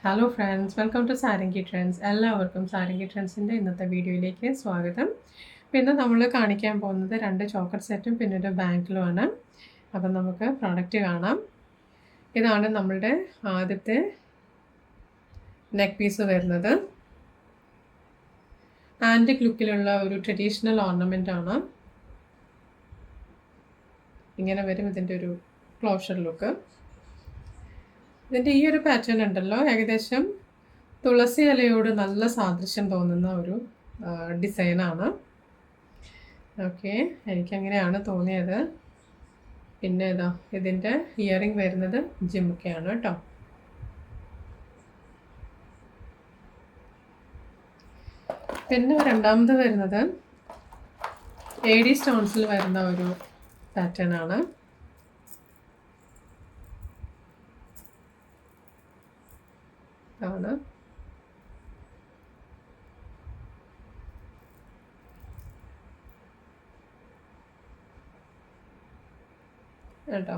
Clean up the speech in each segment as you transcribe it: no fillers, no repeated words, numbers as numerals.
Hello friends, welcome to Sarangi trends. എല്ലാവർക്കും സാരംഗി ട്രെൻഡ്സിൻ്റെ ഇന്നത്തെ വീഡിയോയിലേക്ക് സ്വാഗതം. പിന്നെ നമ്മൾ കാണിക്കാൻ പോകുന്നത് 2 ചോക്കർ സെറ്റും പിന്നെ ഒരു ബാങ്കിലുമാണ്. അപ്പം നമുക്ക് പ്രോഡക്റ്റ് കാണാം. ഇതാണ് നമ്മളുടെ ആദ്യത്തെ നെക്ക് പീസ് വരുന്നത്. ആൻറ്റിക് ലുക്കിലുള്ള ഒരു ട്രഡീഷണൽ ഓർണമെൻ്റ് ആണ്. ഇങ്ങനെ വരും ഇതിൻ്റെ ഒരു ക്ലോഷർ ലുക്ക്. ഇതിൻ്റെ ഈ ഒരു പാറ്റേൺ ഉണ്ടല്ലോ, ഏകദേശം തുളസി ഇലയോട് നല്ല സാദൃശ്യം തോന്നുന്ന ഒരു ഡിസൈനാണ്. ഓക്കെ, എനിക്കങ്ങനെയാണ് തോന്നിയത്. പിന്നെ ഇതാ ഇതിൻ്റെ ഇയറിംഗ് വരുന്നത് ജിമുക്കയാണ് കേട്ടോ. പിന്നെ രണ്ടാമത് വരുന്നത് AD സ്റ്റോൺസിൽ വരുന്ന ഒരു പാറ്റേൺ ആണ്. ആണ് കേട്ടോ.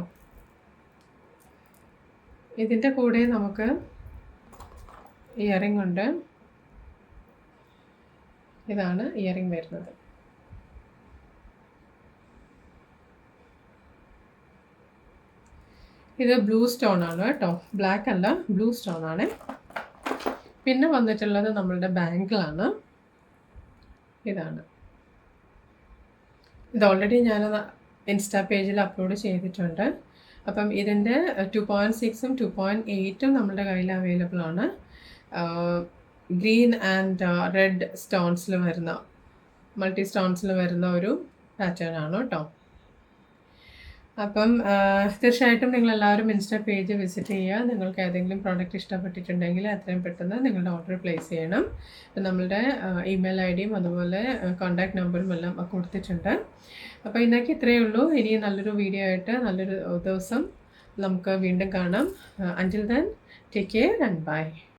ഇതിൻ്റെ കൂടെ നമുക്ക് ഇയറിംഗ് ഉണ്ട്. ഇതാണ് ഇയറിംഗ് വരുന്നത്. ഇത് ബ്ലൂ സ്റ്റോൺ ആണ് കേട്ടോ, ബ്ലാക്ക് അല്ല, ബ്ലൂ സ്റ്റോൺ ആണ്. പിന്നെ വന്നിട്ടുള്ളത് നമ്മളുടെ ബാങ്കിളാണ്. ഇതാണ്. ഇത് ഓൾറെഡി ഞാൻ ഇൻസ്റ്റാ പേജിൽ അപ്ലോഡ് ചെയ്തിട്ടുണ്ട്. അപ്പം ഇതിൻ്റെ 2.6ഉം 2.8ഉം നമ്മുടെ കയ്യിൽ അവൈലബിൾ ആണ്. ഗ്രീൻ ആൻഡ് റെഡ് സ്റ്റോൺസിൽ വരുന്ന, മൾട്ടി സ്റ്റോൺസിൽ വരുന്ന ഒരു പാറ്റേൺ ആണ് കേട്ടോ. അപ്പം തീർച്ചയായിട്ടും നിങ്ങളെല്ലാവരും ഇൻസ്റ്റാ പേജ് വിസിറ്റ് ചെയ്യുക. നിങ്ങൾക്ക് ഏതെങ്കിലും പ്രോഡക്റ്റ് ഇഷ്ടപ്പെട്ടിട്ടുണ്ടെങ്കിൽ എത്രയും പെട്ടെന്ന് നിങ്ങളുടെ ഓർഡർ പ്ലേസ് ചെയ്യണം. നമ്മളുടെ ഇമെയിൽ ഐഡിയും അതുപോലെ കോൺടാക്ട് നമ്പറും എല്ലാം കൊടുത്തിട്ടുണ്ട്. അപ്പോൾ ഇന്നേക്ക് ഇത്രയേ ഉള്ളൂ. ഇനി നല്ലൊരു വീഡിയോ ആയിട്ട് നല്ലൊരു ദിവസം നമുക്ക് വീണ്ടും കാണാം. Until then, take care and by.